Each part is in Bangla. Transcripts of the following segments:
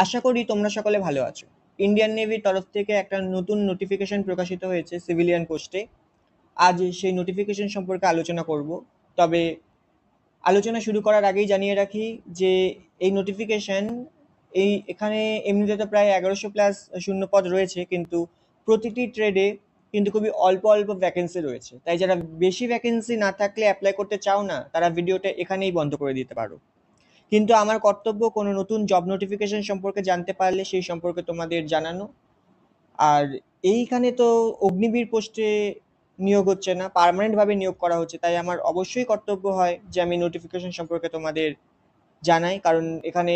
আশা করি তোমরা সকলে ভালো আছো। ইন্ডিয়ান নেভির তরফ থেকে একটা নতুন নোটিফিকেশন প্রকাশিত হয়েছে সিভিলিয়ান পোস্টে। আজ সেই নোটিফিকেশন সম্পর্কে আলোচনা করব। তবে আলোচনা শুরু করার আগেই জানিয়ে রাখি যে এই নোটিফিকেশন এখানে এমনিতে তো প্রায় 1100 প্লাস শূন্য পদ রয়েছে, কিন্তু প্রতিটি ট্রেডে কিন্তু খুবই অল্প অল্প ভ্যাকেন্সি রয়েছে। তাই যারা বেশি ভ্যাকেন্সি না থাকলে অ্যাপ্লাই করতে চাও না, তারা ভিডিওটা এখানেই বন্ধ করে দিতে পারো। কিন্তু আমার কর্তব্য কোনো নতুন জব নোটিফিকেশন সম্পর্কে জানতে পারলে সেই সম্পর্কে তোমাদের জানানো। আর এইখানে তো অগ্নিবীর পোস্টে নিয়োগ হচ্ছে না, পার্মানেন্ট ভাবে নিয়োগ করা হচ্ছে, তাই আমার অবশ্যই কর্তব্য হয় যে আমি নোটিফিকেশন সম্পর্কে তোমাদের জানাই, কারণ এখানে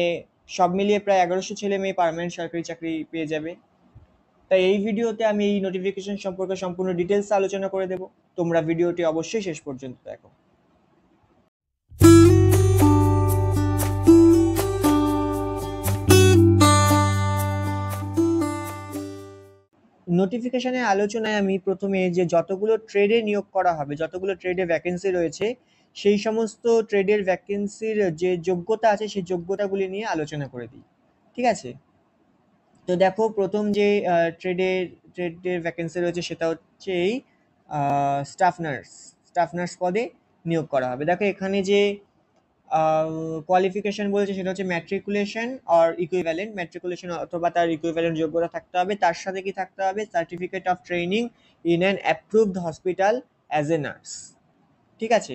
সব মিলিয়ে প্রায় 1100 ছেলে মেয়ে পার্মানেন্ট সরকারি চাকরি পেয়ে যাবে। তাই এই ভিডিওতে আমি এই নোটিফিকেশন সম্পর্কে সম্পূর্ণ ডিটেলস আলোচনা করে দেব। তোমরা ভিডিওটি অবশ্যই শেষ পর্যন্ত দেখো। নোটিফিকেশনের আলোচনায় আমি প্রথমে যে যতগুলো ট্রেডে নিয়োগ করা হবে, যতগুলো ট্রেডে ভ্যাকেন্সি রয়েছে, সেই সমস্ত ট্রেডের ভ্যাকেন্সির যে যোগ্যতা আছে সেই যোগ্যতাগুলি নিয়ে আলোচনা করে দিই। ঠিক আছে? তো দেখো, প্রথম যে ট্রেডের ভ্যাকেন্সি রয়েছে সেটা হচ্ছে এই স্টাফ নার্স পদে নিয়োগ করা হবে। দেখো এখানে যে কোয়ালিফিকেশন বলেছে সেটা হচ্ছে ম্যাট্রিকুলেশন অর ইকুইভ্যালেন্ট, ম্যাট্রিকুলেশন অথবা তার ইকুইভ্যালেন্ট যোগ্যতা থাকতে হবে। তার সাথে কি থাকতে হবে? Certificate of training in an approved hospital as a nurse. ঠিক আছে?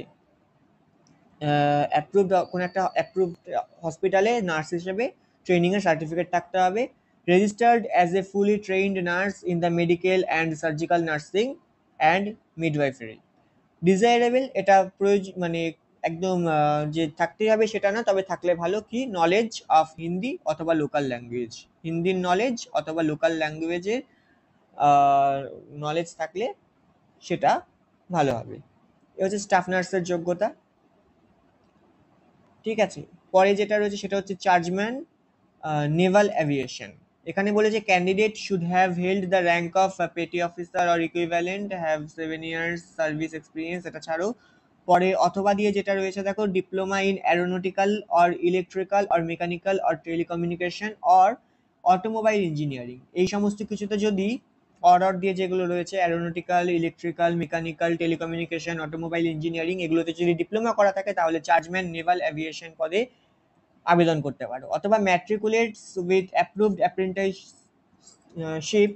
অ্যাপ্রুভড কোনো একটা অ্যাপ্রুভড হসপিটালে নার্স হিসেবে ট্রেনিং এর সার্টিফিকেট থাকতে হবে। Registered as a fully trained nurse in the medical and surgical nursing and midwifery. Desirable, এটা প্রয়োজন মানে একদম যে থাকতেই হবে সেটা না, তবে থাকলে ভালো। কি? নলেজ অফ হিন্দি অথবা লোকাল ল্যাঙ্গুয়েজ, হিন্দির নলেজ অথবা লোকাল ল্যাঙ্গুয়েজের নলেজ থাকলে সেটা ভালো হবে। এ হচ্ছে স্টাফ নার্সের যোগ্যতা। ঠিক আছে? পরে যেটা রয়েছে সেটা হচ্ছে চার্জম্যান নেভাল অ্যাভিয়েশন। এখানে বলেছে candidate should have held the rank of petty officer or equivalent, have 7 years service experience. এটা ছাড়ো। পরে অথবা দিয়ে যেটা রয়েছে দেখো, diploma in aeronautical or electrical or mechanical or telecommunication or automobile engineering. এই সমস্ত কিছুতে যদি অর্ডার দিয়ে যেগুলো রয়েছে aeronautical, electrical, mechanical, telecommunication, automobile engineering, এগুলোতে যদি ডিপ্লোমা করা থাকে তাহলে চার্জম্যান নেভাল অ্যাভিয়েশন পদে আবেদন করতে পারো। অথবা matriculates with approved apprenticeship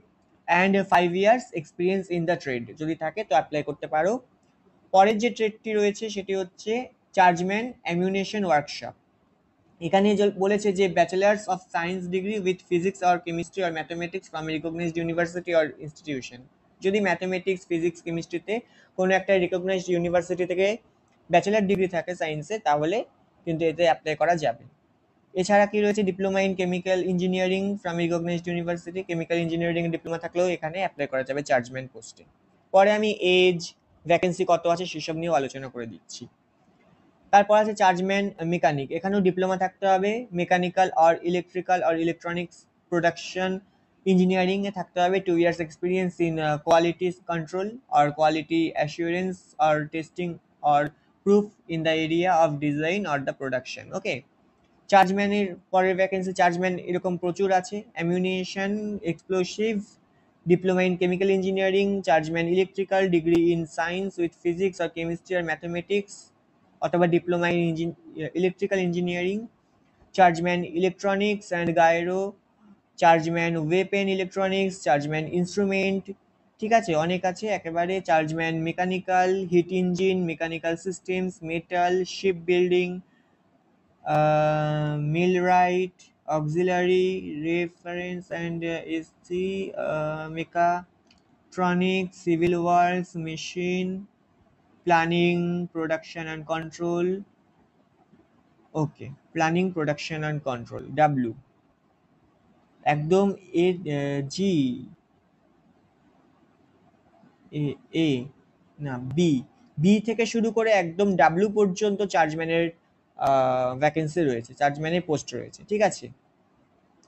and 5 years experience in the trade যদি থাকে তো অ্যাপ্লাই করতে পারো। পরের যে ট্রেডটি রয়েছে সেটি হচ্ছে চার্জম্যান অ্যামিউনেশন ওয়ার্কশপ। এখানে বলেছে যে bachelor's of science degree with physics or chemistry or mathematics from recognised university or institution. যদি ম্যাথমেটিক্স, ফিজিক্স, কেমিস্ট্রিতে কোনো একটা রিকগনাইজড ইউনিভার্সিটি থেকে ব্যাচেলার ডিগ্রি থাকে সায়েন্সে, তাহলে কিন্তু এতে অ্যাপ্লাই করা যাবে। এছাড়া কি রয়েছে? Diploma in chemical engineering from recognised university, chemical engineering diploma থাকলেও এখানে অ্যাপ্লাই করা যাবে চার্জম্যান পোস্টে। পরে আমি এজ, ভ্যাকেন্সি কত আছে সেসব নিয়েও আলোচনা করে দিচ্ছি। তারপর আছে চার্জম্যান মেকানিক। এখানেও ডিপ্লোমা থাকতে হবে। Mechanical or electrical or electronics production engineering এ থাকতে হবে। 2 years experience in quality control or quality assurance or testing or proof in the area of design or the production. Okay. চার্জম্যানের পরের ভ্যাকেন্সি চার্জম্যান এরকম প্রচুর আছে। Ammunition explosive, diploma in chemical engineering, chargeman electrical, degree in science with physics or chemistry আর ম্যাথমেটিক্স, অথবা diploma in electrical engineering, chargeman electronics and gyro, chargeman weapon electronics, chargeman instrument. ঠিক আছে, অনেক আছে একেবারে। Chargeman mechanical, heat engine, mechanical systems, metal, ship building, millwright, auxiliary, reference and SC, mechatronics, civil works, machine, planning, production and control. Okay, planning, production and control, W একদম। এ জি এ এ না বি, বি থেকে শুরু করে একদম ডাব্লিউ পর্যন্ত চার্জম্যানের ভ্যাকেন্সি রয়েছে, চার্জম্যানের পোস্ট রয়েছে। ঠিক আছে?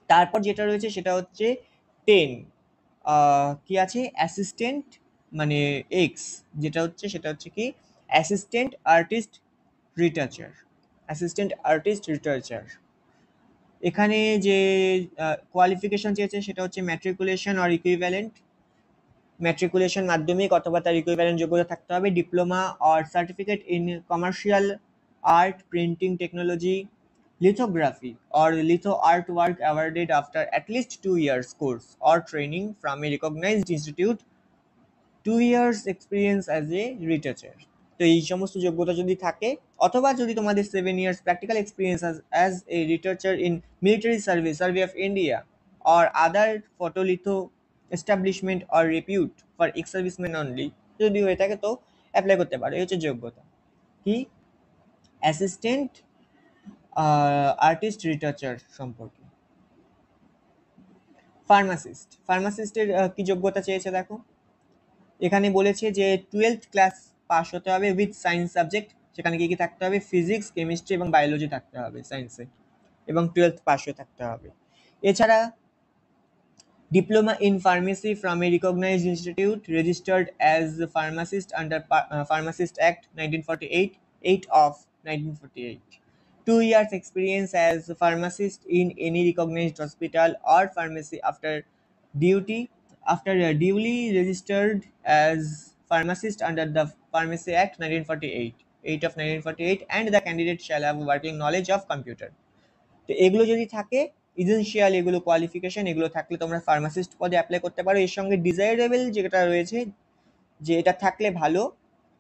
তারপর যেটা রয়েছে সেটা হচ্ছে 10, কি আছে? অ্যাসিস্ট্যান্ট মানে এক্স, যেটা হচ্ছে সেটা হচ্ছে কি অ্যাসিস্ট্যান্ট আর্টিস্ট রিটার্চার, অ্যাসিস্ট্যান্ট আর্টিস্ট রিটার্চার। এখানে যে কোয়ালিফিকেশন চেয়েছে সেটা হচ্ছে ম্যাট্রিকুলেশন অর ইকুইভ্যালেন্ট, ম্যাট্রিকুলেশন মাধ্যমিক অথবা তার ইকুইভ্যালেন্ট যোগ্যতা থাকতে হবে, diploma or certificate in commercial art, printing technology, lithography or litho artwork awarded after at least 2 years course or training from a recognized institute, 2 years experience as a retoucher। তো এই সমস্ত যোগ্যতা যদি থাকে, অথবা যদি তোমাদের 7 years practical experience as a retoucher in military service, Survey of India or other photolitho establishment or repute for ex-servicemen only, যদি হয়ে থাকে তো অ্যাপ্লাই করতে পারো। এই হচ্ছে যোগ্যতা। কি অ্যাসিস্ট্যান্ট আর্টিস্ট রিটার্চার সম্পর্কে। ফার্মাসিস্টের কি যোগ্যতা চেয়েছে দেখো, এখানে বলেছে যে 12th ক্লাস পাস হতে হবে উইথ সায়েন্স সাবজেক্ট, সেখানে কি কি থাকতে হবে, ফিজিক্স, কেমিস্ট্রি এবং বায়োলজি থাকতে হবে সায়েন্সে, এবং 12th পাস হয়ে থাকতে হবে। এছাড়া diploma in pharmacy from a recognized institute registered as a pharmacist under Pharmacist Act 1948, 8 of 1948, 2 years experience as a pharmacist in any recognized hospital or pharmacy duly registered as pharmacist under the Pharmacy Act 1948, 8 of 1948, and the candidate shall have working knowledge of computer। তো এগুলো যদি থাকে, ইসেনশিয়াল এগুলো কোয়ালিফিকেশন, এগুলো থাকলে তোমরা ফার্মাসিস্ট পদে অ্যাপ্লাই করতে পারো। এর সঙ্গে ডিজায়ারেবল যেটা রয়েছে, যে এটা থাকলে ভালো,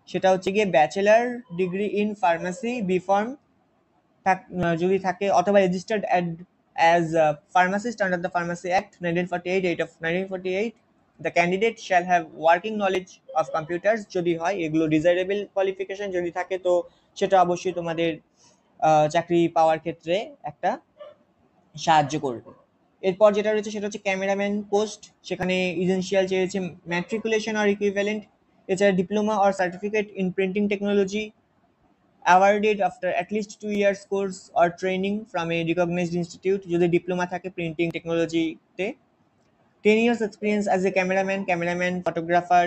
সেটা হচ্ছে গিয়ে bachelor degree in pharmacy B pharm যদি থাকে, অথবা registered as pharmacist under the pharmacy act 1948, 8 of 1948, the candidate shall have working knowledge of computers যদি হয়। এগুলো ডিজায়ারেবল কোয়ালিফিকেশন যদি থাকে, তো সেটা অবশ্যই তোমাদের চাকরি পাওয়ার ক্ষেত্রে একটা সাহায্য করবে। এরপর যেটা রয়েছে সেটা হচ্ছে ক্যামেরাম্যান পোস্ট, সেখানে ইসেনশিয়াল চেয়েছে ম্যাট্রিকুলেশন আর ইকুইভ্যালেন্ট, এছাড়া diploma or certificate in printing technology awarded after at least 2 years course or training from a recognized institute, যদি ডিপ্লোমা থাকে প্রিন্টিং টেকনোলজিতে, 10 years experience as a cameraman photographer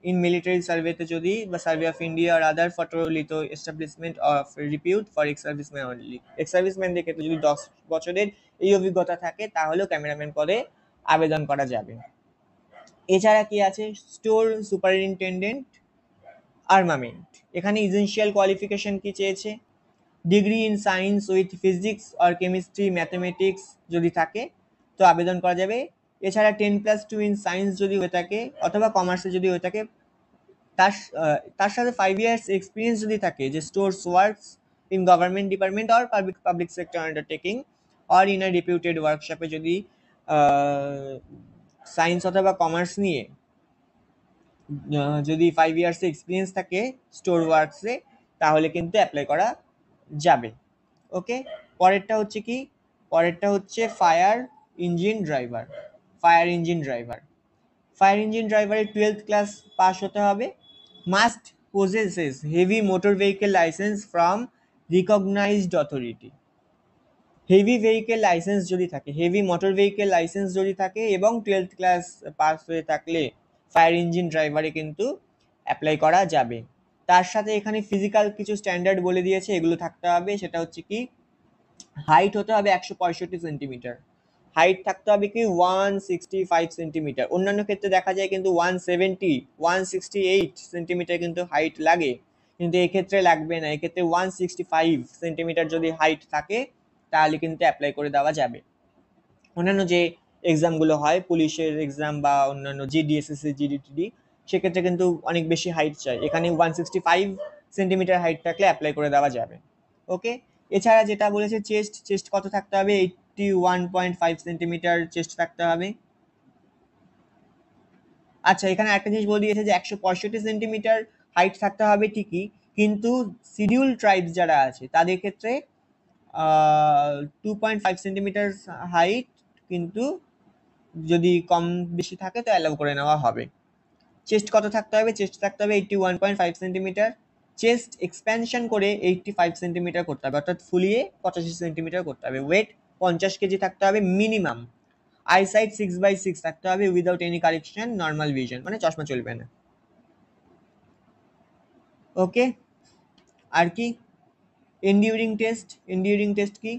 in military সার্ভেতে যদি, বা সার্ভে অফ ইন্ডিয়া আর other photolitho establishment of repute for ex serviceman only. Ex সার্ভিসম্যানদের ক্ষেত্রে যদি 10 বছরের এই অভিজ্ঞতা থাকে তাহলেও ক্যামেরাম্যান পদে আবেদন করা যাবে। এছাড়া কি আছে, স্টোর সুপারিনটেন্ডেন্ট আর্মামেন্ট, এখানে ইসেনশিয়াল কোয়ালিফিকেশন কি চেয়েছে, degree in science with physics or chemistry mathematics যদি থাকে তো আবেদন করা যাবে। এছাড়া 10+2 ইন সায়েন্স যদি হয়ে থাকে, অথবা কমার্সে যদি হয়ে থাকে, তার সাথে 5 years এক্সপিরিয়েন্স যদি থাকে, যে stores works in government department or public sector undertaking or in a reputed ওয়ার্কশপে যদি সায়েন্স অথবা কমার্স নিয়ে যদি 5 years এক্সপিরিয়েন্স থাকে স্টোর ওয়ার্কসে, তাহলে কিন্তু অ্যাপ্লাই করা যাবে। ওকে, পরেরটা হচ্ছে কি, পরেরটা হচ্ছে fire engine driver. Fire engine ড্রাইভারের 12th ক্লাস পাস হতে হবে, must possesses heavy motor vehicle licence from recognised authority. Heavy vehicle licence যদি থাকে, হেভি মোটর ভেহিকেল লাইসেন্স যদি থাকে এবং 12th ক্লাস পাস হয়ে থাকলে ফায়ার ইঞ্জিন ড্রাইভারে কিন্তু অ্যাপ্লাই করা যাবে। তার সাথে এখানে ফিজিক্যাল কিছু স্ট্যান্ডার্ড বলে দিয়েছে, এগুলো থাকতে হবে। সেটা হচ্ছে কি, হাইট হতে হবে 165 সেন্টিমিটার, হাইট থাকতে হবে কি 165 সেন্টিমিটার। অন্যান্য ক্ষেত্রে দেখা যায় কিন্তু 170, 168 সেন্টিমিটার কিন্তু হাইট লাগে, কিন্তু এক্ষেত্রে লাগবে না। এক্ষেত্রে 165 সেন্টিমিটার যদি হাইট থাকে তাহলে কিন্তু অ্যাপ্লাই করে দেওয়া যাবে। অন্যান্য যে এক্সামগুলো হয়, পুলিশের এক্সাম বা অন্যান্য জিডিএসএসসি, জিডিটিডি, সেক্ষেত্রে কিন্তু অনেক বেশি হাইট চাই। এখানে 165 সেন্টিমিটার হাইট থাকলে অ্যাপ্লাই করে দেওয়া যাবে। ওকে, এছাড়া যেটা বলেছে চেস্ট কত থাকতে হবে, 81.5 সেন্টিমিটার চেস্ট থাকতে হবে। আচ্ছা, এখানে একটা জিনিস বলে দিয়েছে যে 165 সেন্টিমিটার হাইট থাকতে হবে ঠিকই, কিন্তু শিডিউল ট্রাইবস যারা আছে তাদের ক্ষেত্রে 2.5 সেন্টিমিটার হাইট কিন্তু যদি কম বেশি থাকে তো অ্যালাউ করে নেওয়া হবে। চেস্ট কত থাকতে হবে, চেস্ট থাকতে হবে 81.5 সেন্টিমিটার, চেস্ট এক্সপ্যানশন করে 85 সেন্টিমিটার করতে হবে, অর্থাৎ ফুলিয়ে 85 সেন্টিমিটার করতে হবে। ওয়েট 50 কেজি থাকতে হবে মিনিমাম। আইসাইট 6/6 থাকতে হবে without any correction, normal vision, মানে চশমা চলবে না। ওকে, আর কি, এন্ডিউরিং টেস্ট কি,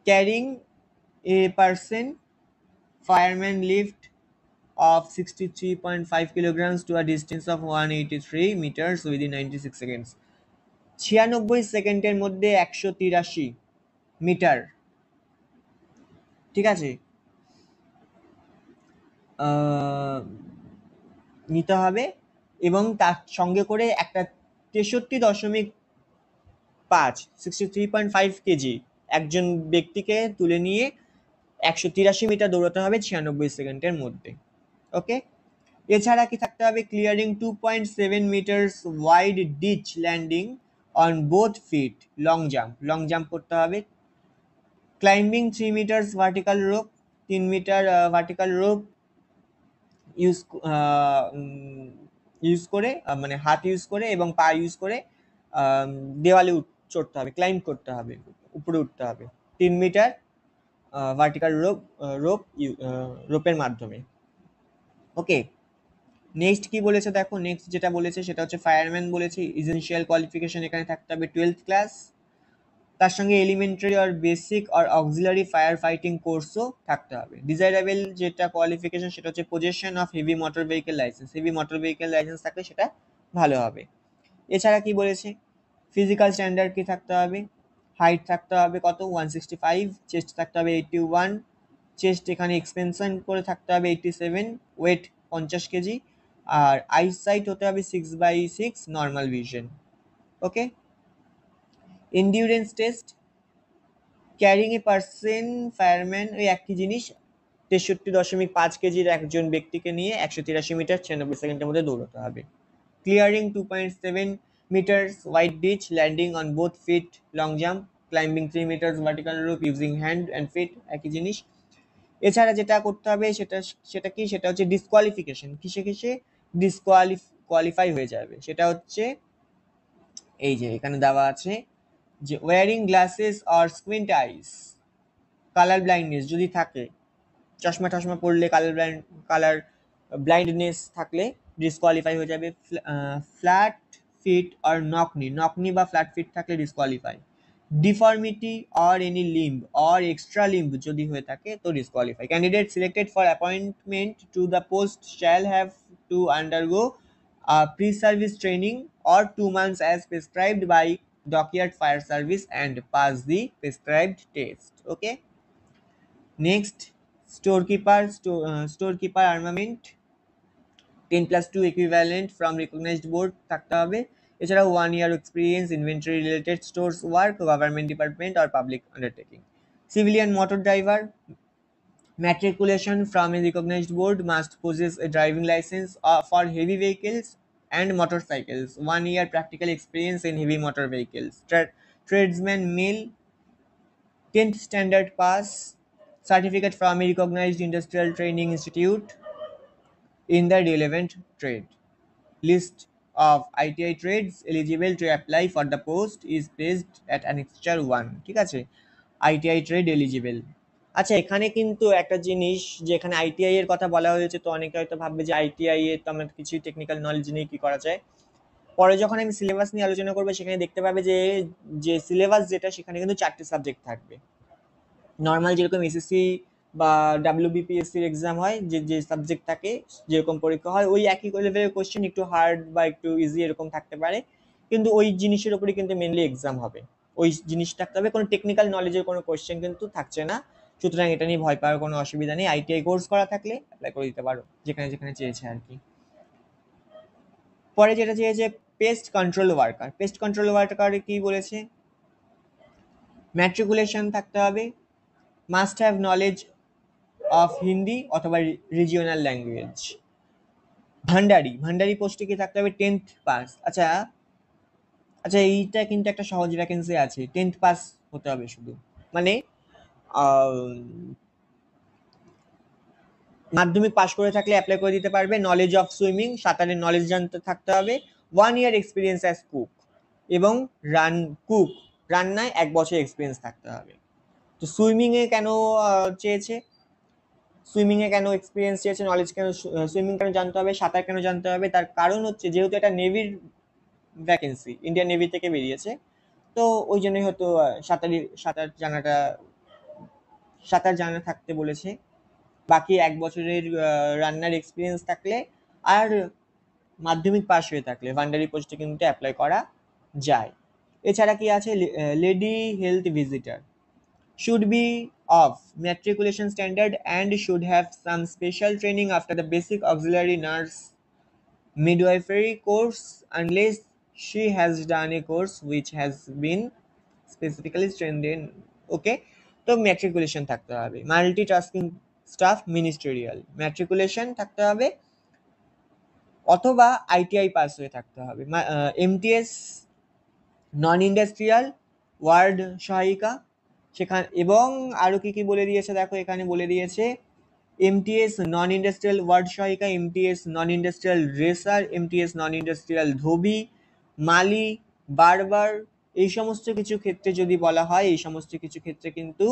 carrying a person fireman lift of 63.5 kilograms to a distance of 183 meters within 96 seconds. 96 সেকেন্ডের মধ্যে 183 মিটার, ঠিক আছে, নিতে হবে এবং তার সঙ্গে করে একটা 63.5 63.5 কেজি একজন ব্যক্তিকে তুলে নিয়ে 183 মিটার দৌড়াতে হবে 96 সেকেন্ডের মধ্যে। ওকে, এছাড়া কি থাকতে হবে? Clearing 2.7 metres wide ditch landing on both feet, long jump করতে হবে। Climbing 3 metres vertical rope, 3 metre vertical rope use করে, মানে হাত ইউজ করে এবং পা ইউজ করে দেওয়ালে চড়তে হবে, ক্লাইম্ব করতে হবে, উপরে উঠতে হবে 3 মিটার ভার্টিক্যাল রোপের মাধ্যমে। ওকে, নেক্সট কি বলেছে দেখো, নেক্সট যেটা বলেছে সেটা হচ্ছে ফায়ারম্যান বলেছে। এসেনশিয়াল কোয়ালিফিকেশন এখানে থাকতে হবে 12th ক্লাস, তার সঙ্গে এলিমেন্টারি আর বেসিক আর অক্সিলারি ফায়ার ফাইটিং কোর্সও থাকতে হবে। ডিজাইরেবল যেটা কোয়ালিফিকেশন সেটা হচ্ছে possession of heavy motor vehicle licence, heavy motor vehicle licence থাকলে সেটা ভালো হবে। এছাড়া কি বলেছে, ফিজিক্যাল স্ট্যান্ডার্ড কি থাকতে হবে, হাইট থাকতে হবে কত 165, চেস্ট থাকতে হবে 81, চেস্ট এখানে এক্সপেনশন করে থাকতে হবে 87, ওয়েট 50 কেজি, আর আইসাইট হতে হবে 6/6 normal vision. Okay, endurance test, carrying a person fireman ওই একই জিনিস, 63.5 কেজির একজন ব্যক্তিকে নিয়ে 183 মিটার 96 সেকেন্ডের মধ্যে দৌড়াতে হবে। Clearing 2.7 metres wide ditch landing on both feet, long jump, climbing 3 metres vertical rope using hand and feet, একই জিনিস। এছাড়া যেটা করতে হবে সেটা কি, সেটা হচ্ছে ডিসকোয়ালিফিকেশন, কিসে ডিসকোয়ালিফাই হয়ে যাবে, সেটা হচ্ছে এই যে এখানে দেওয়া আছে যে wearing glasses or squint eyes, colour blindness যদি থাকে, চশমা টশমা পড়লে কালার ব্লাইন্ডনেস থাকলে ডিসকোয়ালিফাই হয়ে যাবে। ফ্ল্যাট ফিট আর নকনি বা ফ্ল্যাট ফিট থাকলে disqualify. Deformity or any limb or extra limb যদি হয়ে থাকে তো disqualify. Candidate selected for appointment to the post shall have to undergo pre-service training or 2 months as prescribed by Dockyard Fire Service and pass the prescribed test. Okay, next, storekeeper armament 10+2 equivalent from recognized board থাকতে হবে। এছাড়া 1 year experience inventory related stores work, government department or public undertaking. Civilian motor driver, matriculation from a recognized board, must possess a driving license for heavy vehicles and motorcycles, 1 year practical experience in heavy motor vehicles. Tradesman male, 10th standard pass, certificate from a recognized industrial training institute in the relevant trade. List of ITI trades eligible to apply for the post is placed at annexure 1. ঠিক আছে, ITI trade eligible। আচ্ছা, এখানে কিন্তু একটা জিনিস, যে এখানে আইটিআই এর কথা বলা হয়েছে, তো অনেকে হয়তো ভাববে যে আইটিআই এর তো আমার কিছু টেকনিক্যাল নলেজ নেই, কি করা যায়। পরে যখন আমি সিলেবাস নিয়ে আলোচনা করবো সেখানে দেখতে পাবে যে সিলেবাস যেটা, সেখানে কিন্তু 4টে সাবজেক্ট থাকবে। নর্মাল যেরকম এসএসসি বা ডাব্লিউবিপিএসসির এক্সাম হয়, যে সাবজেক্ট থাকে, যেরকম পরীক্ষা হয়, ওই একই লেভেলের কোশ্চেন, একটু হার্ড বা একটু ইজি এরকম থাকতে পারে, কিন্তু ওই জিনিসের উপরে কিন্তু মেনলি এক্সাম হবে, ওই জিনিস থাকতে হবে, কোনো টেকনিক্যাল নলেজের কোনো কোশ্চেন কিন্তু থাকছে না। সুতরাং এটা নিয়ে ভয় পাওয়ার কোনো অসুবিধা নেই, আইটিআই কোর্স করা থাকলে অ্যাপ্লাই করে দিতে পারো যেখানে যেখানে চেয়েছে আর কি। পরে যেটা চেয়েছে pest control worker, pest control worker কি বলেছে, ম্যাট্রিকুলেশন থাকতে হবে, must have knowledge of Hindi অথবা রিজিওনাল ল্যাঙ্গুয়েজ। ভান্ডারি পোস্টে কি থাকতে হবে 10th পাস। আচ্ছা, এইটা কিন্তু একটা সহজ ভ্যাকেন্সি আছে, 10th পাস হতে হবে শুধু, মানে মাধ্যমিক পাস করে থাকলে অ্যাপ্লাই করে দিতে পারবে। নলেজ অফ সুইমিং, সাঁতারের নলেজ জানতে থাকতে হবে। 1 year এক্সপিরিয়েন্স অ্যাজ কুক, এবং রান্নায় 1 বছর এক্সপিরিয়েন্স থাকতে হবে। তো সুইমিংয়ে কেন চেয়েছে, সুইমিংয়ে কেন এক্সপিরিয়েন্স চেয়েছে, নলেজ কেন, সুইমিং কেন জানতে হবে, সাঁতার কেন জানতে হবে, তার কারণ হচ্ছে যেহেতু এটা নেভির ভ্যাকেন্সি, ইন্ডিয়ান নেভি থেকে বেরিয়েছে, তো ওই জন্যই হয়তো সাঁতার জানাটা সাঁতার জানা থাকতে বলেছে, বাকি 1 বছরের রান্নার এক্সপিরিয়েন্স থাকলে আর মাধ্যমিক পাস হয়ে থাকলে ভান্ডারি পোস্টে কিন্তু অ্যাপ্লাই করা যায়। এছাড়া কি আছে, lady health visitor should be of matriculation standard and should have some special training after the basic auxiliary nurse midwifery course unless she has done a course which has been specifically trained in, okay? তো ম্যাট্রিকুলেশন থাকতে হবে, মাল্টিটাস্কিং স্টাফ মিনিস্টেরিয়াল ম্যাট্রিকুলেশন থাকতে হবে অথবা আইটিআই পাস হয়ে থাকতে হবে। এমটিএস নন ইন্ডাস্ট্রিয়াল ওয়ার্ড সহায়িকা সেখানে, এবং আরো কি কি বলে দিয়েছে দেখো, এখানে বলে দিয়েছে এমটিএস নন ইন্ডাস্ট্রিয়াল ওয়ার্ড সহায়িকা, এমটিএস নন ইন্ডাস্ট্রিয়াল ড্রেসার, এমটিএস নন ইন্ডাস্ট্রিয়াল ধোবি, মালি, বারবার, এই সমস্ত কিছু ক্ষেত্রে যদি বলা হয়, এই সমস্ত কিছু ক্ষেত্রে কিন্তু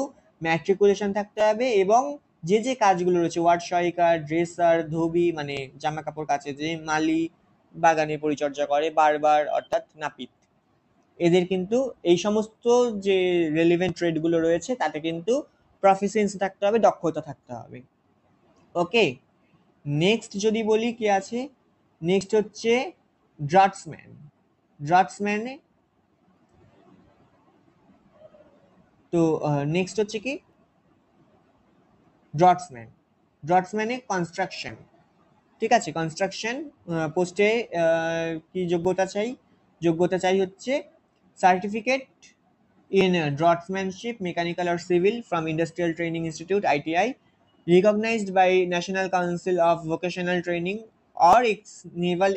ম্যাট্রিকুলেশন থাকতে হবে, এবং যে যে কাজগুলো রয়েছে ওয়ার্ড সহায়িকা, ড্রেসার, ধোবি মানে জামা কাপড় কাচে যে, মালি বাগানে পরিচর্যা করে, বারবার অর্থাৎ নাপিত, এদের কিন্তু এই সমস্ত যে রেলিভেন্ট ট্রেডগুলো রয়েছে তাতে কিন্তু প্রফিসিয়েন্সি থাকতে হবে, দক্ষতা থাকতে হবে। ওকে, নেক্সট যদি বলি কি আছে, নেক্সট হচ্ছে ড্রাফটসম্যান। ড্রাফটসম্যানে তো নেক্সট হচ্ছে কি ড্রাফটসম্যান, ড্রাফটসম্যানে কনস্ট্রাকশন, ঠিক আছে, কনস্ট্রাকশন পোস্টে কি যোগ্যতা চাই, যোগ্যতা চাই হচ্ছে certificate in draftsmanship, mechanical or civil from Industrial Training Institute (ITI), recognized by National Council of Vocational Training, or ex-naval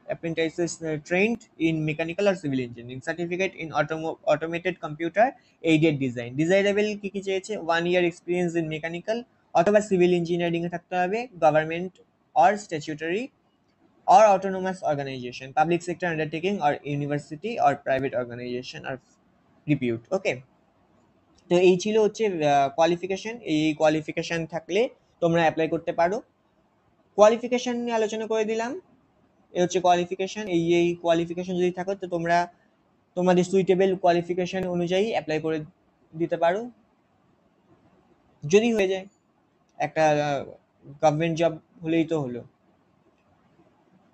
apprentices trained in mechanical or civil engineering. Certificate in automated computer aided design. Desirable কি কি চেয়েছে, 1 year experience in mechanical অথবা civil engineering এ থাকতে হবে, government or statutory or autonomous organization, public sector undertaking or university or private organization or repute, okay? তো এই ছিল হচ্ছে কোয়ালিফিকেশন, এই কোয়ালিফিকেশন থাকলে তোমরা অ্যাপ্লাই করতে পারো। কোয়ালিফিকেশন নিয়ে আলোচনা করে দিলাম, এই হচ্ছে কোয়ালিফিকেশন, এই কোয়ালিফিকেশন যদি থাকো তো তোমরা তোমাদের সুইটেবল কোয়ালিফিকেশন অনুযায়ী অ্যাপ্লাই করে দিতে পারো, যদি হয়ে যায় একটা গভর্নমেন্ট জব হলেই তো হলো,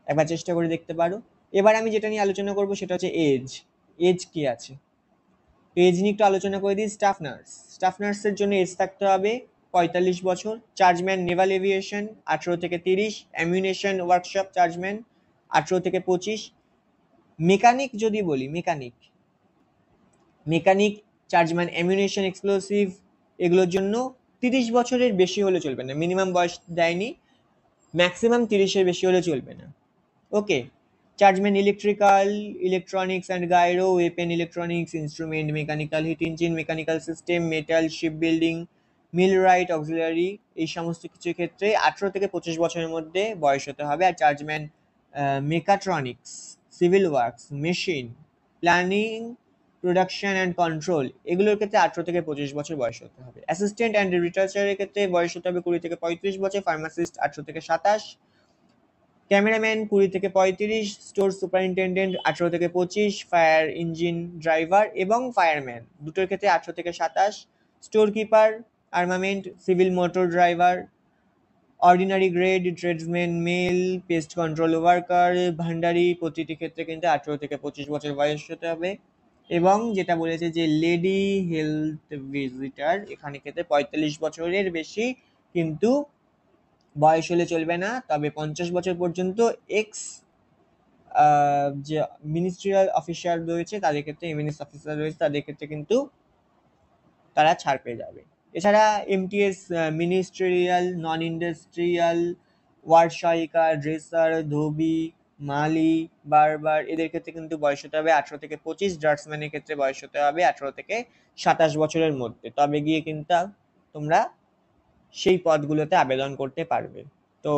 একবার চেষ্টা করে দেখতে পারো। এবার আমি যেটা নিয়ে আলোচনা করব সেটা হচ্ছে এজ। এজ কি আছে, এজ নিয়ে একটু আলোচনা করে দিই। স্টাফ নার্স, স্টাফ নার্সের জন্য এজ থাকতে হবে 45 বছর। চার্জম্যান নেভাল এভিয়েশন 18 থেকে 30, অ্যামিউনেশন ওয়ার্কশপ চার্জম্যান 18 থেকে 25। মেকানিক যদি বলি, মেকানিক চার্জম্যান অ্যামিউনেশন এক্সপ্লোসিভ এগুলোর জন্য 30 বছরের বেশি হলে চলবে না, মিনিমাম বয়স দেয়নি, ম্যাক্সিমাম 30-এর বেশি হলে চলবে না, okay? Chargeman electrical, electronics and gyro, weapon electronics, instrument mechanical, heat engine mechanical system, metal, ship building, millwright, auxiliary, এই সমস্ত কিছু ক্ষেত্রে 18 থেকে 25 বছরের মধ্যে বয়স হতে হবে। আর chargeman mechatronics, civil works, machine, planning, production and control, এগুলোর ক্ষেত্রে 18 থেকে 25 বছর বয়স হতে হবে। অ্যাসিস্ট্যান্ট অ্যান্ড রিসার্চারের ক্ষেত্রে বয়স হতে হবে 20 থেকে 35 বছর। ফার্মাসিস্ট 18 থেকে 27, ক্যামেরাম্যান 20 থেকে 35, স্টোর সুপারিনটেন্ডেন্ট 18 থেকে 25, ফায়ার ইঞ্জিন ড্রাইভার এবং ফায়ারম্যান দুটোর ক্ষেত্রে 18 থেকে 27, store keeper, armament, civil motor driver, ordinary grade, tradesman male, pest control worker, ভান্ডারি, প্রতিটি ক্ষেত্রে কিন্তু 18 থেকে 25 বছর বয়স হতে হবে। এবং যেটা বলেছে যে লেডি হেলথ ভিজিটার, এখানে ক্ষেত্রে 45 বছরের বেশি কিন্তু বয়স হলে চলবে না, তবে 50 বছর পর্যন্ত এক্স যে মিনিস্ট্রিয়াল অফিসার রয়েছে তাদের ক্ষেত্রে, এমএনএস অফিসার রয়েছে তাদের ক্ষেত্রে কিন্তু তারা ছাড় পেয়ে যাবে। এছাড়া MTS ministerial, non industrial, word সহায়িকা, ড্রেসার, ধোবি, মালি, বারবার, এদের ক্ষেত্রে কিন্তু বয়স হতে হবে 18 থেকে 25। ড্রাফটসম্যানের ক্ষেত্রে বয়স হতে হবে 18 থেকে 27 বছরের মধ্যে, তবে গিয়ে কিন্তু তোমরা সেই পদগুলোতে আবেদন করতে পারবে। তো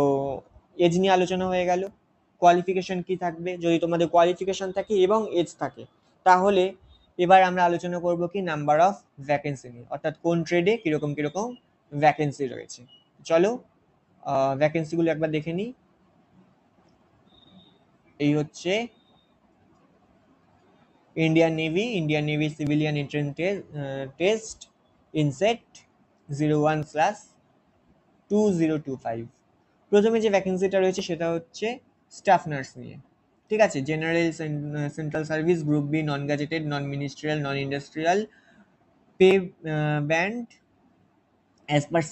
এজ নিয়ে আলোচনা হয়ে গেল। কোয়ালিফিকেশন কি থাকবে, যদি তোমাদের কোয়ালিফিকেশন থাকে এবং এজ থাকে তাহলে এবার আমরা আলোচনা করব কি নাম্বার অফ ভ্যাকেন্সি নিয়ে, অর্থাৎ কোন ট্রেডে কিরকম কিরকম ভ্যাকেন্সি রয়েছে। চলো ভ্যাকেন্সিগুলো একবার দেখে নিই। এই হচ্ছে Indian navy civilian entrance test, inset 01/2025। প্রথমে যে ভ্যাকেন্সিটা রয়েছে সেটা হচ্ছে স্টাফ নার্স নিয়ে, ঠিক আছে। General central service, group B, non gazetted, non ministerial, non industrial, pay band as per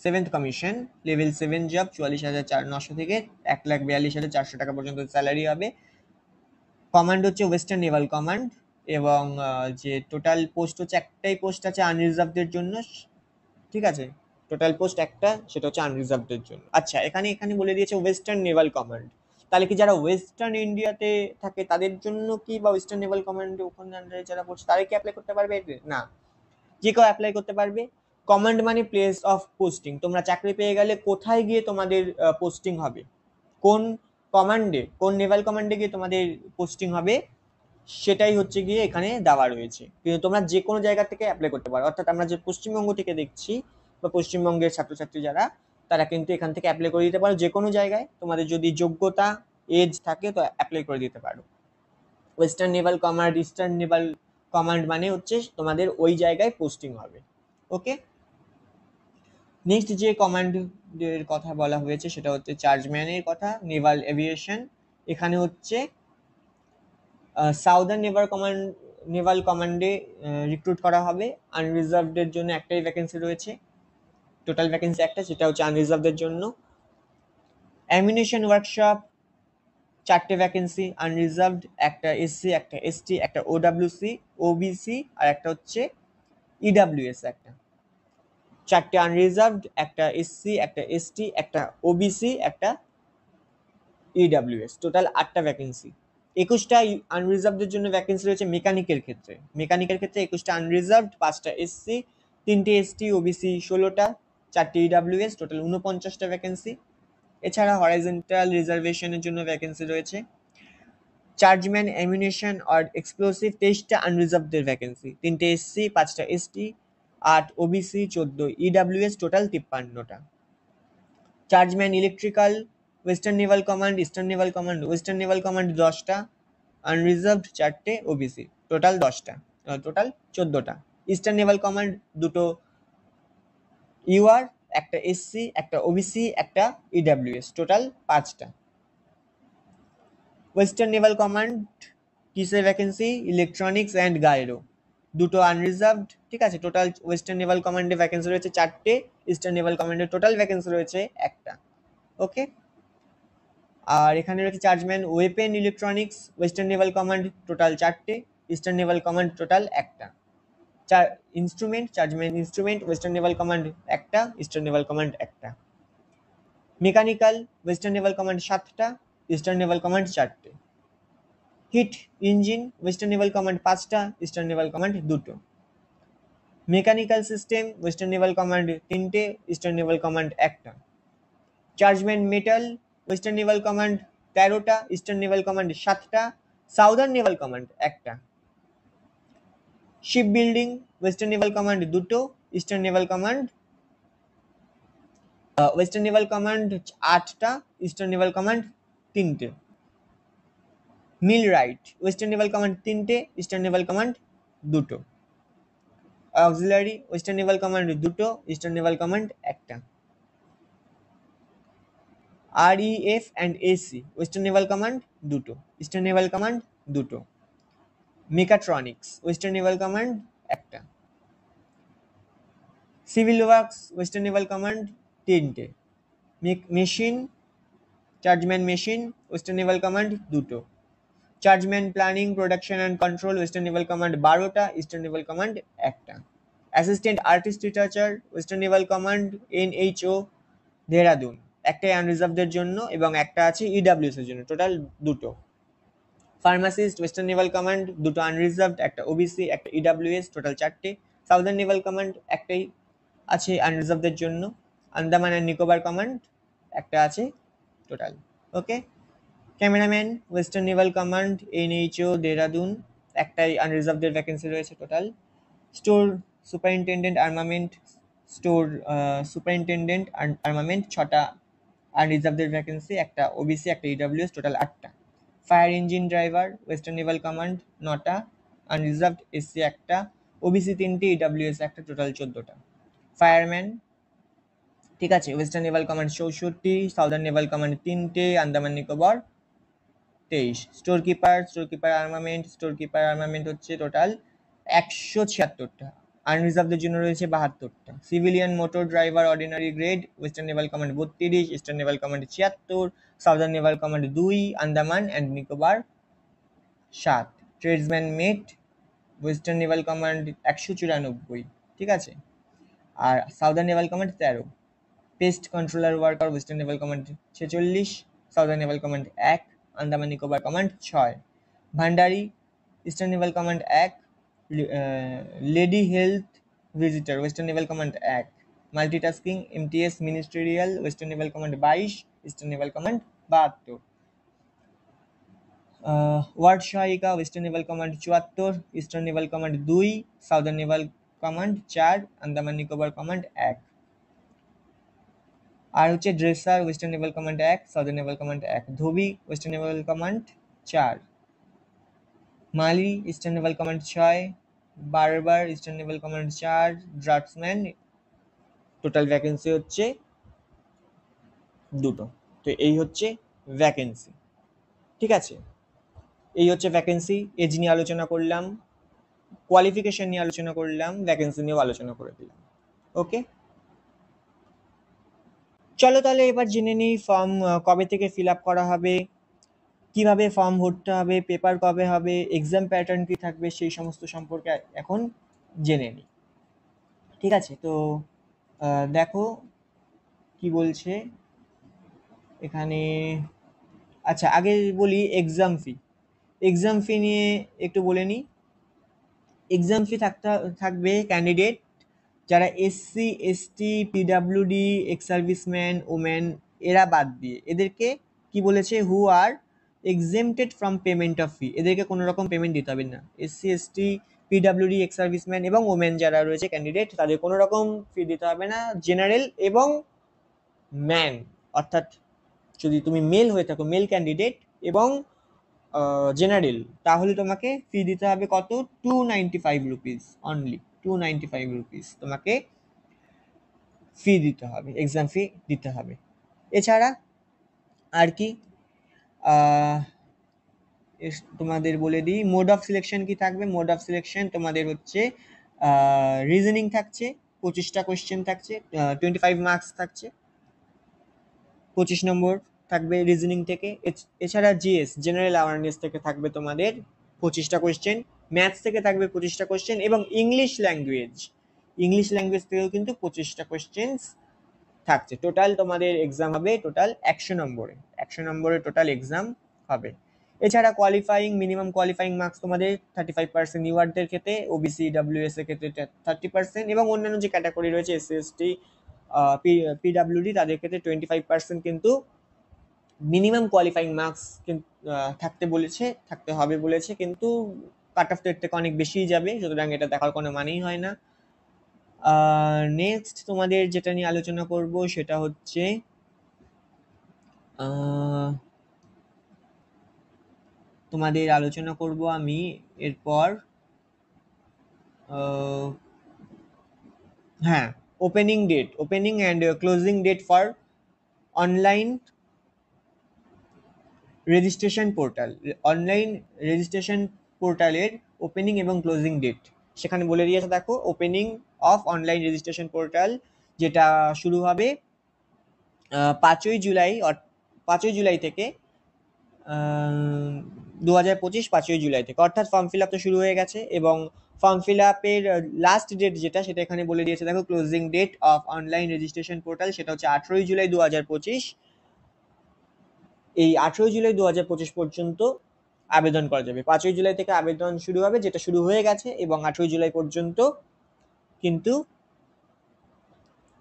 seventh commission, level 7 job, 44,900 থেকে 1,42,400 টাকা পর্যন্ত স্যালারি হবে। কমান্ড হচ্ছে ওয়েস্টার্ন নেভাল কমান্ড, এবং যে টোটাল পোস্ট হচ্ছে একটাই পোস্ট আছে আনরিজার্ভদের জন্য, ঠিক আছে। টোটাল পোস্ট একটা, সেটা হচ্ছে আনরিজার্ভদের জন্য। আচ্ছা, এখানে বলে দিয়েছে ওয়েস্টার্ন নেভাল কমান্ড। তাহলে কি যারা ওয়েস্টার্ন ইন্ডিয়াতে থাকে তাদের জন্য কি, বা ওয়েস্টার্ন নেভাল কমান্ড ওখানে আন্ডারে যারা পড়ছে তারা কি অ্যাপ্লাই করতে পারবে? না, যে কেউ অ্যাপ্লাই করতে পারবে। কমান্ড মানে প্লেস অফ পোস্টিং, তোমরা চাকরি পেয়ে গেলে কোথায় গিয়ে তোমাদের পোস্টিং হবে, কোন কমান্ডে, কোন নেভাল কমান্ডে গিয়ে তোমাদের পোস্টিং হবে, সেটাই হচ্ছে গিয়ে এখানে দেওয়া রয়েছে। কিন্তু তোমরা যে কোনো জায়গা থেকে অ্যাপ্লাই করতে পারো, অর্থাৎ আমরা যে পশ্চিমবঙ্গ থেকে দেখছি বা পশ্চিমবঙ্গের ছাত্রছাত্রী যারা, তারা কিন্তু এখান থেকে অ্যাপ্লাই করে দিতে পারো যে কোনো জায়গায়। তোমাদের যদি যোগ্যতা, এজ থাকে তো অ্যাপ্লাই করে দিতে পারো। Western naval command, eastern naval command মানে হচ্ছে তোমাদের ওই জায়গায় পোস্টিং হবে। ওকে, নেক্সট যে কমান্ডের কথা বলা হয়েছে সেটা হচ্ছে চার্জম্যানের কথা, নেভাল এভিয়েশন। এখানে হচ্ছে সাউদার্ন নেভাল কমান্ডে রিক্রুট করা হবে। আনরিজার্ভদের জন্য একটাই ভ্যাকেন্সি রয়েছে, টোটাল ভ্যাকেন্সি একটা, সেটা হচ্ছে আনরিজার্ভদের জন্য। অ্যামিউনিশন ওয়ার্কশপ 4টে ভ্যাকেন্সি, আনরিজার্ভড, একটা এসসি, একটা এসটি, একটা ওডাব্লিউসি, ওবিসি, আর একটা হচ্ছে ইডাব্লিউএস একটা। 4টে আনরিজার্ভড, একটা এসসি, একটা এসটি, একটা ওবিসি, একটা ইডাব্লিউএস, টোটাল 8টা ভ্যাকেন্সি। 21টা আনরিজার্ভদের জন্য ভ্যাকেন্সি রয়েছে মেকানিকের ক্ষেত্রে। 21টা আনরিজার্ভড, 5টা এসসি, 3টে এসটি, ওবিসি 16টা, 4টে ইডাব্লিউএস, টোটাল 49টা ভ্যাকেন্সি। এছাড়া হরাইজন্টাল রিজার্ভেশনের জন্য ভ্যাকেন্সি রয়েছে। চার্জম্যান, অ্যামিউনিশন আর এক্সপ্লোসিভ 23টা আনরিজার্ভদের ভ্যাকেন্সি, 3টে এসসি, 5টা এসটি, 8 ওবিসি, 14 ইডাব্লিউএস, টোটাল 53টা। Chargeman electrical, western naval command, eastern naval command. Western naval command 10টা, আনরিজার্ভড 4টে, ওবিসি, টোটাল 10টা, টোটাল 14টা। ইস্টার্ন নেভাল কমান্ড 2টো ইউআর, একটা এসসি, একটা ওবিসি, একটা ইডাব্লিউএস, টোটাল 5টা। ওয়েস্টার্ন নেভাল কমান্ড কিসের ভ্যাকেন্সি? ইলেকট্রনিক্স অ্যান্ড গাইরো, 2টো আনরিজার্ভড, ঠিক আছে। টোটাল ওয়েস্টার্ন নেভাল কমান্ডে ভ্যাকেন্সি রয়েছে 4টে, ইস্টার্ন নেভাল কমান্ডে টোটাল ভ্যাকেন্সি রয়েছে একটা। ওকে, আর এখানে রয়েছে chargeman weapon electronics, western naval command total 4টে, ইস্টার্ন নেভাল কমান্ড টোটাল একটা। Instrument, chargeman instrument, western naval command একটা, ইস্টার্ন নেভাল কমান্ড একটা। মেকানিক্যাল, ওয়েস্টার্ন নেভাল কমান্ড 7টা, ইস্টার্ন নেভাল কমান্ড 4টে। Heat engine, western naval command 5টা, ইস্টার্ন নেভাল কমান্ড 2টো। Mechanical system, western naval command 3টে, ইস্টার্ন নেভাল কমান্ড একটা। Chargeman metal, western naval command 13টা, ইস্টার্ন নেভাল কমান্ড 7টা, সাউদার্ন নেভাল কমান্ড একটা। Ship building, western naval command 2টো, ইস্টার্ন নেভাল কমান্ড 8টা, ইস্টার্ন নেভাল কমান্ড 3টে। Millwright, western naval command 3টে, ইস্টার্ন নেভাল কমান্ড 2টো। অক্সিলারি, ওয়েস্টার্ন নেভাল কমান্ড 2টো, ইস্টার্ন নেভাল কমান্ড একটা। REF and AC, western naval command 2টো, ইস্টার্ন নেভাল কমান্ড 2টো। মেকাট্রনিক্স, ওয়েস্টার্ন নেভাল কমান্ড একটা। Civil works, western naval command 3টে। Machine, chargeman machine, western naval command 2টো। Chargeman planning, production and control, western naval command 12টা, ইস্টার্ন নেভাল কমান্ড একটা। Assistant artist researcher, western naval command NHO Dehradun, একটাই আনরিজার্ভদের জন্য এবং একটা আছে ইডাব্লিউএস এর জন্য, টোটাল 2টো। ফার্মাসিস্ট, ওয়েস্টার্ন নেভাল কমান্ড 2টো আনরিজার্ভড, একটা ওবিসি, একটা ইডাব্লিউএস, টোটাল 4টে। সাউদার্ন নেভাল কমান্ড একটাই আছে আনরিজার্ভদের জন্য। আন্দামান অ্যান্ড নিকোবর কমান্ড একটা আছে total. Okay, cameraman, western naval command NHO Dehradun, একটাই আনরিজার্ভদের ভ্যাকেন্সি রয়েছে total. Store superintendent armament, store superintendent armament 6টা আনরিজার্ভদের ভ্যাকেন্সি, একটা ওবিসি, একটা ইডাব্লিউএস, টোটাল 8টা। Fire engine driver, western naval command 9টা, আনরিজার্ভড, এসসি একটা, ওবিসি 3টে, ইডব্লিউএস একটা, টোটাল 14টা। ফায়ারম্যান, ঠিক আছে, western naval command 64, southern naval command 3টে, Andaman Nicobar 23। Store keeper armament হচ্ছে টোটাল 176টা। আনরিজার্ভদের জন্য রয়েছে 72টা। Civilian motor driver ordinary grade, western naval command 32, eastern naval command 76, southern naval command 2, Andaman and Nicobar 7। Tradesman mate, western naval command 194, ঠিক আছে, আর southern naval command 13। Pest controller worker, western naval command 46, southern naval command 1, Andaman Nicobar command 6। ভান্ডারি, eastern naval command 1, lady health visitor, western naval command 1। Multitasking MTS ministerial, western naval command 22, eastern naval command 72। Word সহায়িকা, western naval command 74, eastern naval command 2, southern naval command 4, Andaman Nicobar command 1। আর হচ্ছে dresser, western naval command 1, southern naval command 1। ধোবি, ওয়েস্টার্ন নেভাল কমান্ড 4। মালি, ইস্টার্ন নেভাল কমান্ড 6। বারবার, eastern naval command 4। Draughtsman, total vacancy হচ্ছে 2টো। তো এই হচ্ছে ভ্যাকেন্সি, ঠিক আছে, এই হচ্ছে ভ্যাকেন্সি। এজ নিয়ে আলোচনা করলাম, কোয়ালিফিকেশন নিয়ে আলোচনা করলাম, ভ্যাকেন্সি নিয়েও আলোচনা করে দিলাম। ওকে, চলো তাহলে এবার জেনে নিই ফর্ম কবে থেকে ফিল আপ করা হবে, কিভাবে ফর্ম ভরতে হবে, পেপার কবে হবে, এক্সাম প্যাটার্ন কি থাকবে, সেই সমস্ত সম্পর্কে এখন জেনে নিই, ঠিক আছে। তো দেখো কি বলছে এখানে। আচ্ছা, আগে বলি এক্সাম ফি নিয়ে একটু বলে নিই। এক্সাম ফি থাকবে ক্যান্ডিডেট যারা SC, ST, PWD, ex serviceman, women, এরা বাদ দিয়ে এদেরকে কি বলেছে, হু আর এক্সেমটেড ফ্রম পেমেন্ট অফ ফি, এদেরকে কোনো রকম পেমেন্ট দিতে হবে না। SC, ST, PWD, ex serviceman এবং ওমেন যারা রয়েছে ক্যান্ডিডেট, তাদের কোনো রকম ফি দিতে হবে না। জেনারেল এবং ম্যান, অর্থাৎ যদি তুমি মেল হয়ে থাকো, মেল ক্যান্ডিডেট এবং জেনারেল, তাহলে তোমাকে ফি দিতে হবে কত, 295 রুপিস অনলি, 295 রুপিস তোমাকে ফি দিতে হবে, এক্সাম ফি দিতে হবে। এছাড়া আর কি তোমাদের বলে দিই, মোড অফ সিলেকশন কি থাকবে। মোড অফ সিলেকশন তোমাদের হচ্ছে রিজনিং থাকছে, 25টা কোয়েশ্চেন থাকছে, 25 মার্কস থাকছে, 25 নম্বর থাকবে রিজনিং থেকে। এছাড়া জিএস, জেনারেল অ্যাওয়ারনেস থেকে থাকবে তোমাদের 25টা কোয়েশ্চেন, ম্যাথস থেকে থাকবে 25টা কোয়েশ্চেন এবং ইংলিশ ল্যাঙ্গুয়েজ থেকেও কিন্তু 25টা কোয়েশ্চেন থাকছে। টোটাল তোমাদের এক্সাম হবে টোটাল 100 নম্বরের টোটাল এক্সাম হবে। এছাড়া মিনিমাম কোয়ালিফাইং মার্কস তোমাদের 35% নিউয়ারদের ক্ষেত্রে, ওবিসি, ডাব্লিউএস এর ক্ষেত্রে 30% এবং অন্যান্য যে ক্যাটাগরি রয়েছে এসসি, এসটি, পিডাব্লিউডি, তাদের ক্ষেত্রে 25% কিন্তু মিনিমাম কোয়ালিফাইং মার্কস থাকতে হবে বলেছে, কিন্তু কাট অফ এর থেকে অনেক বেশিই যাবে, সুতরাং এটা দেখার কোনো মানেই হয় না। নেক্সট তোমাদের যেটা নিয়ে আলোচনা করব সেটা হচ্ছে তোমাদের আলোচনা করব আমি এরপর হ্যাঁ, opening and closing date for online registration পোর্টালের ওপেনিং এবং ক্লোজিং ডেট সেখানে বলে দিয়েছে। দেখো, opening of online registration portal যেটা শুরু হবে 5ই জুলাই থেকে 2025 5ই জুলাই থেকে, অর্থাৎ ফর্ম ফিল আপ তো শুরু হয়ে গেছে এবং ফর্ম ফিল আপের লাস্ট ডেট সেটা এখানে বলে দিয়েছে। দেখো, closing date of online registration portal সেটা হচ্ছে 18ই জুলাই 2025। এই 18ই জুলাই 2025 পর্যন্ত আবেদন করা যাবে। 5ই জুলাই থেকে আবেদন শুরু হবে, যেটা শুরু হয়ে গেছে, এবং 18ই জুলাই পর্যন্ত কিন্তু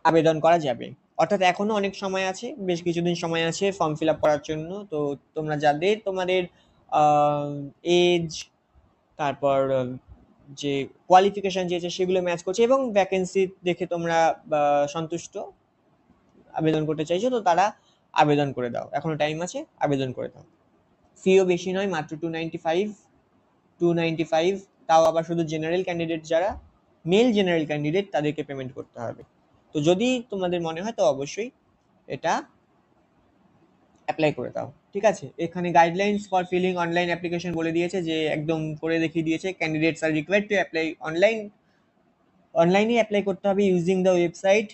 আবেদন করা যাবে। অর্থাৎ এখনো অনেক সময় আছে, বেশ কিছুদিন সময় আছে ফর্ম ফিল আপ করার জন্য। তো তোমরা যাদের তোমাদের এজ, তারপর যে কোয়ালিফিকেশন চেয়েছে সেগুলো ম্যাচ করছে এবং ভ্যাকেন্সি দেখে তোমরা সন্তুষ্ট, আবেদন করতে চাইছো, তো তারা আবেদন করে দাও, এখনো টাইম আছে, আবেদন করে দাও। ফিও বেশি নয়, মাত্র 295, তাও আবার শুধু জেনারেল ক্যান্ডিডেট যারা মেল জেনারেল ক্যান্ডিডেট তাদেরকে পেমেন্ট করতে হবে। তো যদি তোমাদের মনে হয় তো অবশ্যই এটা অ্যাপ্লাই করে দাও, ঠিক আছে। এখানে guidelines for filling online application বলে দিয়েছে, যে একদম করে দেখিয়ে দিয়েছে, candidates are required to apply অনলাইনে অ্যাপ্লাই করতে হবে ইউজিং দ্য ওয়েবসাইট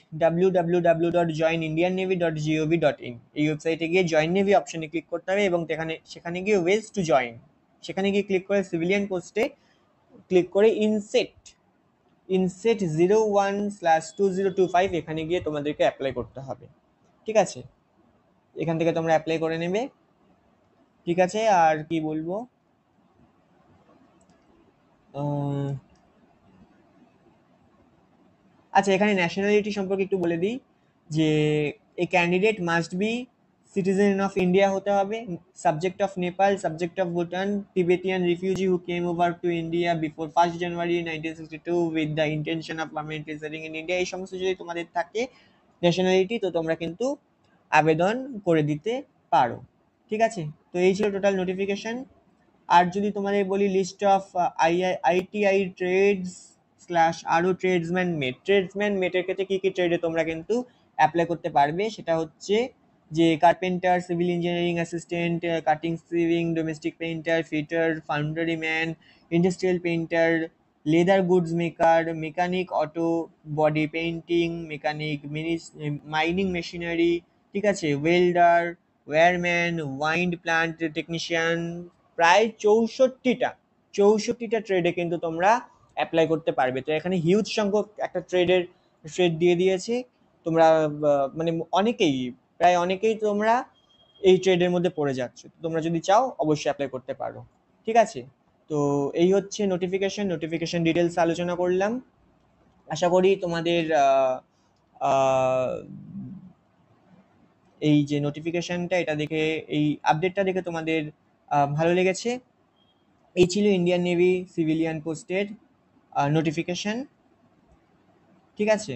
www.joinindiannavy.gov.in। এই ওয়েবসাইটে গিয়ে জয়েন নেভি অপশনে ক্লিক করতে হবে এবং সেখানে গিয়ে ওয়েজ টু জয়েন, সেখানে গিয়ে ক্লিক করে সিভিলিয়ান পোস্টে ক্লিক করে ইনসেট 01/2025 এখানে গিয়ে তোমাদেরকে অ্যাপ্লাই করতে হবে, ঠিক আছে। এখান থেকে তোমরা অ্যাপ্লাই করে নেবে, ঠিক আছে। আর কি বলবো, আচ্ছা এখানে ন্যাশনালিটি সম্পর্কে একটু বলে দিই, যে a candidate must be citizen of India হতে হবে, subject of Nepal, subject of Bhutan, Tibetan refugee who came over to India before 1st January 1962 with the intention of permanently settling in India. এই সমস্ত যদি তোমাদের থাকে ন্যাশনালিটি, তো তোমরা কিন্তু আবেদন করে দিতে পারো, ঠিক আছে। তো এই ছিল টোটাল নোটিফিকেশন। আর যদি তোমাদের বলি list of ITI trades slash আরও ট্রেডসম্যান মেটের ক্ষেত্রে কী কী ট্রেডে তোমরা কিন্তু অ্যাপ্লাই করতে পারবে, সেটা হচ্ছে যে carpenter, civil engineering assistant, cutting sewing, domestic painter, fitter, foundry man, industrial painter, leather goods maker, mechanic auto body painting, mechanic mining machinery, ঠিক আছে, welder, wireman, wind plant technician, প্রায় 64টা ট্রেডে কিন্তু তোমরা অ্যাপ্লাই করতে পারবে। তো এখানে হিউজ সংখ্যক একটা ট্রেড দিয়ে দিয়েছে। তোমরা মানে প্রায় অনেকেই তোমরা এই ট্রেডের মধ্যে পড়ে যাচ্ছ। তোমরা যদি চাও অবশ্যই অ্যাপ্লাই করতে পারো, ঠিক আছে। তো এই হচ্ছে নোটিফিকেশন ডিটেলস আলোচনা করলাম। আশা করি তোমাদের এই যে নোটিফিকেশনটা এটা দেখে, এই আপডেটটা দেখে তোমাদের ভালো লেগেছে। এই ছিল ইন্ডিয়ান নেভি সিভিলিয়ান পোস্টের নোটিফিকেশন, ঠিক আছে।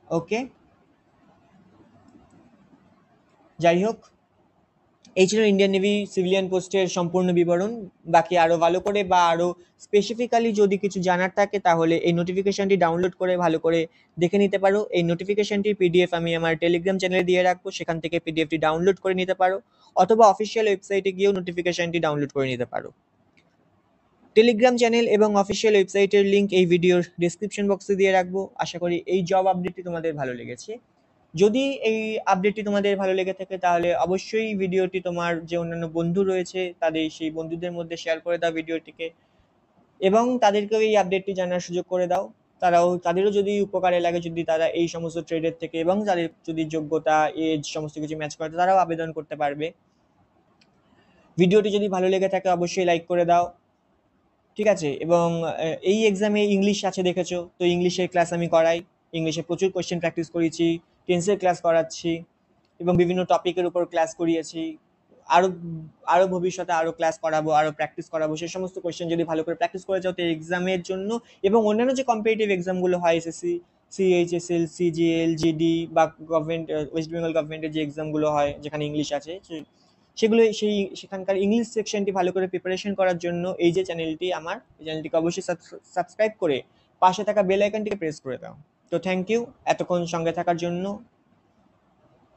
ওকে, যাই হোক, এই ছিল ইন্ডিয়ান নেভি সিভিলিয়ান পোস্টের সম্পূর্ণ বিবরণ। বাকি আরো ভালো করে বা আরো স্পেসিফিক্যালি যদি কিছু জানার থাকে তাহলে এই নোটিফিকেশনটি ডাউনলোড করে ভালো করে দেখে নিতে পারো। এই নোটিফিকেশনটির পিডিএফ আমি আমার টেলিগ্রাম চ্যানেলে দিয়ে রাখবো, সেখান থেকে পিডিএফটি ডাউনলোড করে নিতে পারো, অথবা অফিসিয়াল ওয়েবসাইটে গিয়েও নোটিফিকেশনটি ডাউনলোড করে নিতে পারো। টেলিগ্রাম চ্যানেল এবং অফিসিয়াল ওয়েবসাইটের লিঙ্ক এই ভিডিওর ডেসক্রিপশন বক্সে দিয়ে রাখবো। আশা করি এই জব আপডেটটি তোমাদের ভালো লেগেছে। যদি এই আপডেটটি তোমাদের ভালো লেগে থাকে তাহলে অবশ্যই ভিডিওটি তোমার যে অন্যান্য বন্ধু রয়েছে তাদের সেই বন্ধুদের মধ্যে শেয়ার করে দাও ভিডিওটিকে, এবং তাদেরকেও এই আপডেটটি জানার সুযোগ করে দাও। তাদেরও যদি উপকারে লাগে, যদি তারা এই সমস্ত ট্রেডের থেকে এবং তাদের যদি যোগ্যতা এজ সমস্ত কিছু ম্যাচ করে, তারাও আবেদন করতে পারবে। ভিডিওটি যদি ভালো লেগে থাকে অবশ্যই লাইক করে দাও, ঠিক আছে। এবং এই এক্সামে ইংলিশ আছে দেখেছো, তো ইংলিশের ক্লাস আমি করাই, ইংলিশে প্রচুর কোয়েশ্চেন প্র্যাকটিস করিয়েছি, টেন্সের ক্লাস করাচ্ছি এবং বিভিন্ন টপিকের উপর ক্লাস করিয়েছি। আরও আরও ভবিষ্যতে আরও ক্লাস করাবো, আরও প্র্যাকটিস করাবো। সেই সমস্ত কোয়েশ্চেন যদি ভালো করে প্র্যাকটিস করে যাও তো এক্সামের জন্য এবং অন্যান্য যে কম্পিটিটিভ এক্সামগুলো হয় এসএসসি, সিএইচএসএল, সিজিএল, জিডি বা গভর্নমেন্ট ওয়েস্ট বেঙ্গল গভর্নমেন্টের যে এক্সামগুলো হয় যেখানে ইংলিশ আছে, সেগুলো সেখানকার ইংলিশ সেকশনটি ভালো করে প্রিপারেশন করার জন্য এই যে চ্যানেলটি আমার, এই চ্যানেলটিকে অবশ্যই সাবস্ক্রাইব করে পাশে থাকা বেল আইকনটিকে প্রেস করে দাও। তো থ্যাংক ইউ এতক্ষণ সঙ্গে থাকার জন্য।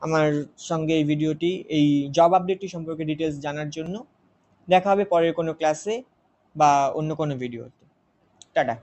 আমার সঙ্গে এই ভিডিওটি, এই জব আপডেটটি সম্পর্কে ডিটেলস জানার জন্য। দেখা হবে পরের কোনো ক্লাসে বা অন্য কোনো ভিডিওতে। টাটা।